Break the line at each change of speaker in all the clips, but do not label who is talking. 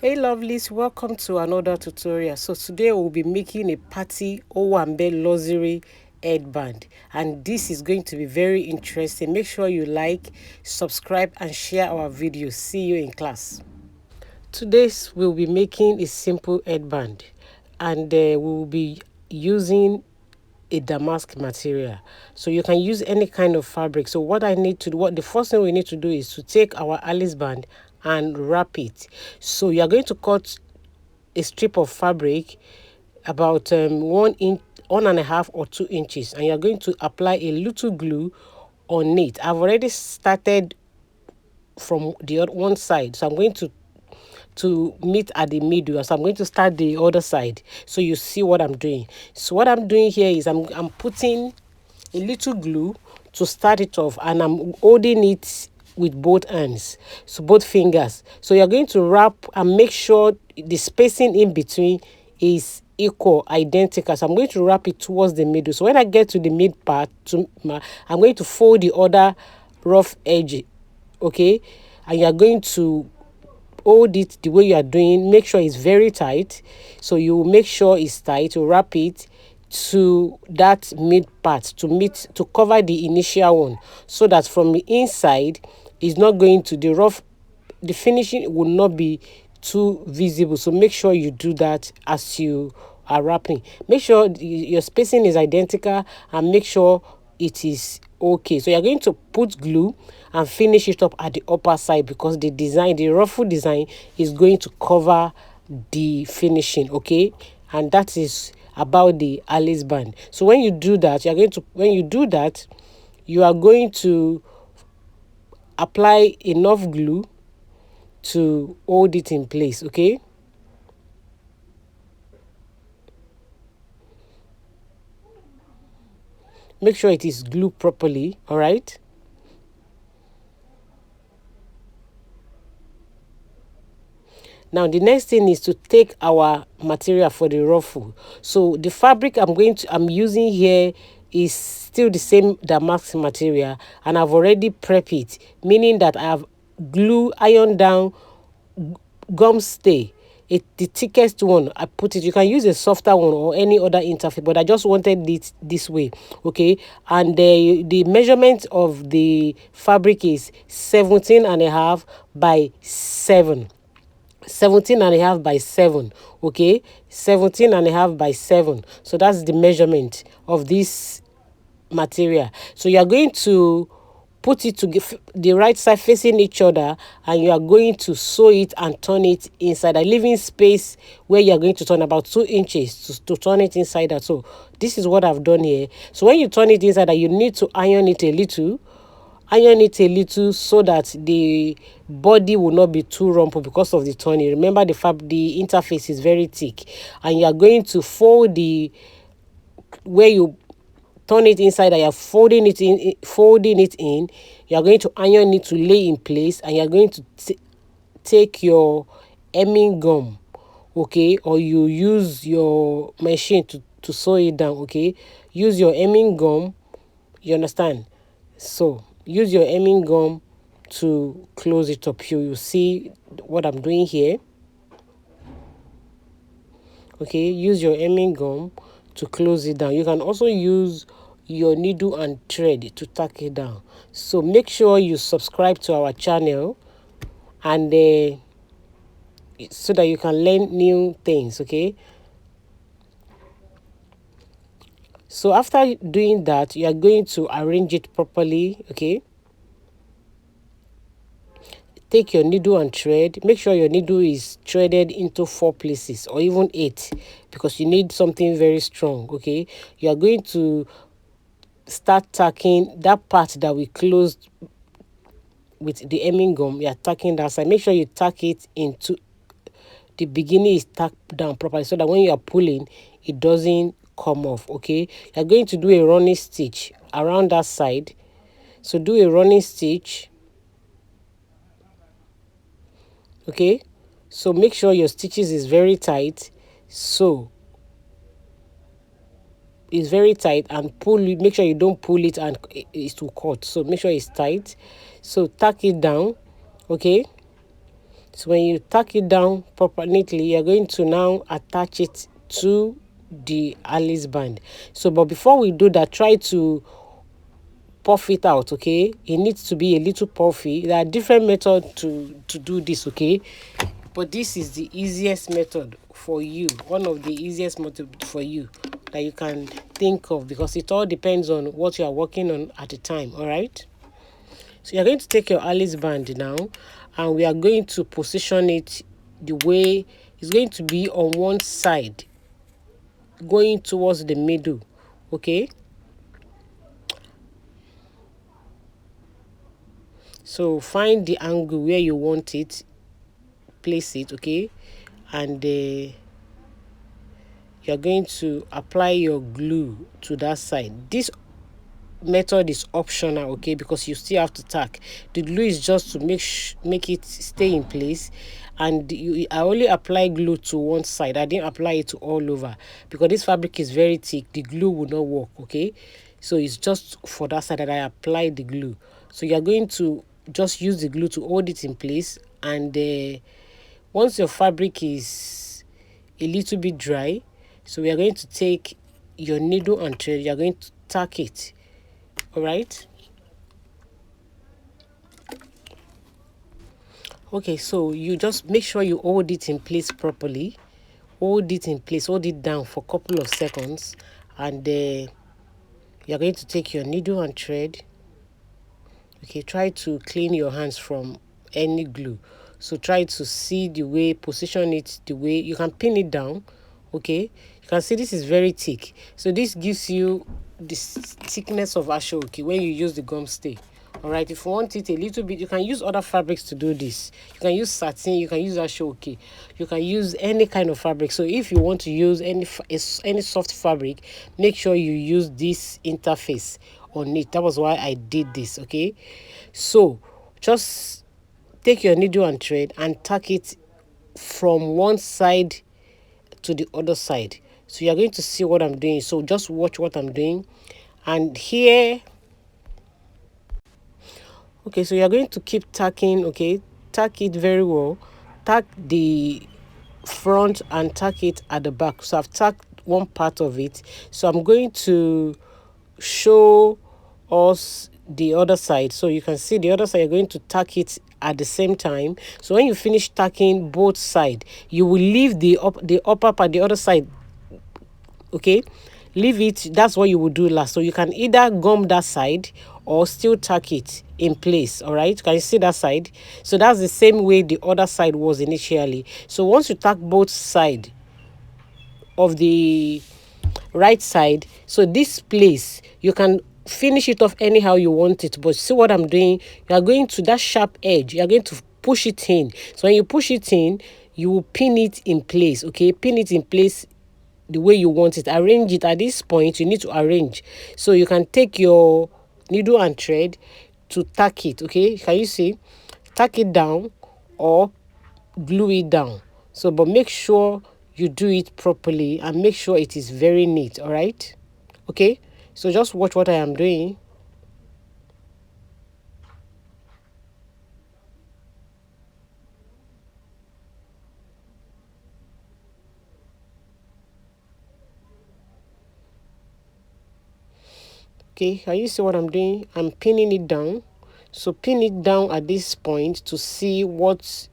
Hey lovelies, welcome to another tutorial. So today we'll be making a party Owambe luxury headband, and this is going to be very interesting. Make sure you like, subscribe and share our videos. See you in class. Today we'll be making a simple headband, and we'll be using a damask material. So you can use any kind of fabric. So what the first thing we need to do is to take our Alice band and wrap it. So you are going to cut a strip of fabric about 1 inch, 1.5 or 2 inches, and you're going to apply a little glue on it. I've already started from the other one side, so I'm going to meet at the middle, so I'm going to start the other side so you see what I'm doing. So what I'm doing here is I'm putting a little glue to start it off, and I'm holding it with both hands, so both fingers. So you're going to wrap and make sure the spacing in between is equal, identical. So I'm going to wrap it towards the middle. So when I get to the mid part, I'm going to fold the other rough edge, okay, and you're going to hold it the way you are doing. Make sure it's very tight. So you make sure it's tight. You wrap it to that mid part to cover the initial one, so that from the inside it's not going to the finishing will not be too visible. So make sure you do that as you are wrapping. Make sure your spacing is identical and make sure it is okay. So you're going to put glue and finish it up at the upper side, because the ruffle design is going to cover the finishing, okay? And that is about the Alice band. So when you do that, you are going to apply enough glue to hold it in place, okay? Make sure it is glued properly, all right? Now the next thing is to take our material for the ruffle. So the fabric I'm using here is still the same damask material, and I've already prepped it, meaning that I have glue iron down gum stay. The thickest one I put it. You can use a softer one or any other interface, but I just wanted it this way, okay? And the measurement of the fabric is 17.5 by 7. 17.5 by 7, okay? 17.5 by 7. So that's the measurement of this material. So you are going to put it to the right side facing each other, and you are going to sew it and turn it inside, leaving space where you are going to turn about 2 inches to turn it inside out. So this is what I've done here. So when you turn it inside, you need to iron it a little, so that the body will not be too rumpled because of the turning. Remember, the interface is very thick, and you are going to fold where you turn it inside, and you're folding it in. You are going to iron it to lay in place, and you are going to take your hemming gum, okay, or you use your machine to sew it down, okay? Use your hemming gum, you understand? So use your hemming gum to close it up. You see what I'm doing here, okay? Use your hemming gum to close it down. You can also use your needle and thread to tack it down. So make sure you subscribe to our channel, and so that you can learn new things, okay? So after doing that, you are going to arrange it properly, okay? Take your needle and thread. Make sure your needle is threaded into 4 places or even 8, because you need something very strong, okay? You are going to start tacking that part that we closed with the hemming gum. You are tacking that side. Make sure you tack it into the beginning is tacked down properly, so that when you are pulling, it doesn't come off, okay? You are going to do a running stitch around that side. So do a running stitch, okay? So make sure your stitches is very tight. So it's very tight, and pull it. Make sure you don't pull it and it will cut. So make sure it's tight. So tack it down, okay? So when you tack it down proper neatly, you're going to now attach it to the Alice band. So but before we do that, try to puff it out. Okay, it needs to be a little puffy. There are different methods to do this. Okay, but this is the easiest method for you, one of the easiest method for you that you can think of, because it all depends on what you are working on at the time. All right, so you're going to take your Alice band now, and we are going to position it the way it's going to be on one side, going towards the middle. Okay, so find the angle where you want it, place it. Okay, and you're going to apply your glue to that side. This method is optional, okay, because you still have to tack. The glue is just to make it stay in place, and I only apply glue to one side. I didn't apply it to all over because this fabric is very thick. The glue will not work. Okay, so it's just for that side that I apply the glue. So you're going to just use the glue to hold it in place, and once your fabric is a little bit dry, so we are going to take your needle and thread. You're going to tack it. All right, okay, so you just make sure you hold it in place properly. Hold it in place, hold it down for a couple of seconds, and you're going to take your needle and thread. Okay, try to clean your hands from any glue. So try to see the way, position it the way you can pin it down. Okay, you can see this is very thick, so this gives you the thickness of ashoke when you use the gum stay. All right, if you want it a little bit, you can use other fabrics to do this. You can use satin, you can use ashoke, you can use any kind of fabric. So if you want to use any soft fabric, make sure you use this interface on it. That was why I did this. Okay, so just take your needle and thread and tack it from one side to the other side. So you're going to see what I'm doing, so just watch what I'm doing. And here, okay, so you're going to keep tacking. Okay, tack it very well, tack the front and tack it at the back. So I've tacked one part of it, so I'm going to show us the other side. So you can see the other side, you're going to tack it at the same time. So when you finish tacking both side, you will leave the upper part, the other side. Okay, leave it. That's what you will do last. So you can either gum that side or still tack it in place. All right, can you see that side? So that's the same way the other side was initially. So once you tack both side of the right side, so this place you can finish it off anyhow you want it, but see what I'm doing, you are going to that sharp edge, you are going to push it in. So when you push it in, you will pin it in place. Okay, pin it in place the way you want it. Arrange it. At this point you need to arrange, so you can take your needle and thread to tack it. Okay, can you see, tack it down or glue it down. So but make sure you do it properly and make sure it is very neat. All right, okay, so just watch what I am doing. Okay, can you see what I'm doing? I'm pinning it down. So pin it down at this point to see what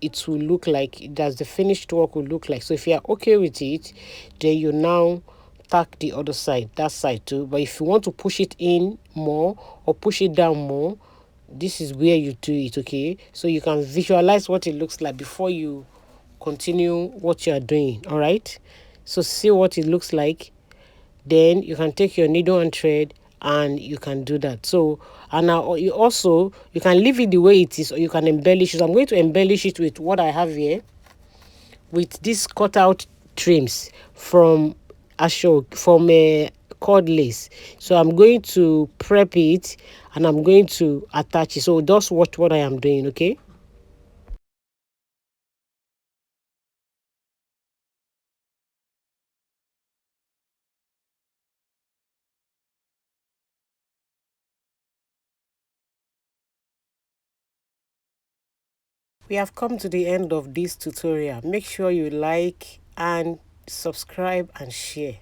it will look like, does the finished work will look like. So if you are okay with it, then you now tack the other side, that side too. But if you want to push it in more or push it down more, this is where you do it. Okay, so you can visualize what it looks like before you continue what you are doing. All right, so see what it looks like, then you can take your needle and thread and you can do that. So and now you also, you can leave it the way it is or you can embellish it. So I'm going to embellish it with what I have here, with these cut out trims from ashok, from a cord lace. So I'm going to prep it and I'm going to attach it. So just watch what I am doing. Okay, We have come to the end of this tutorial. Make sure you like and subscribe and share.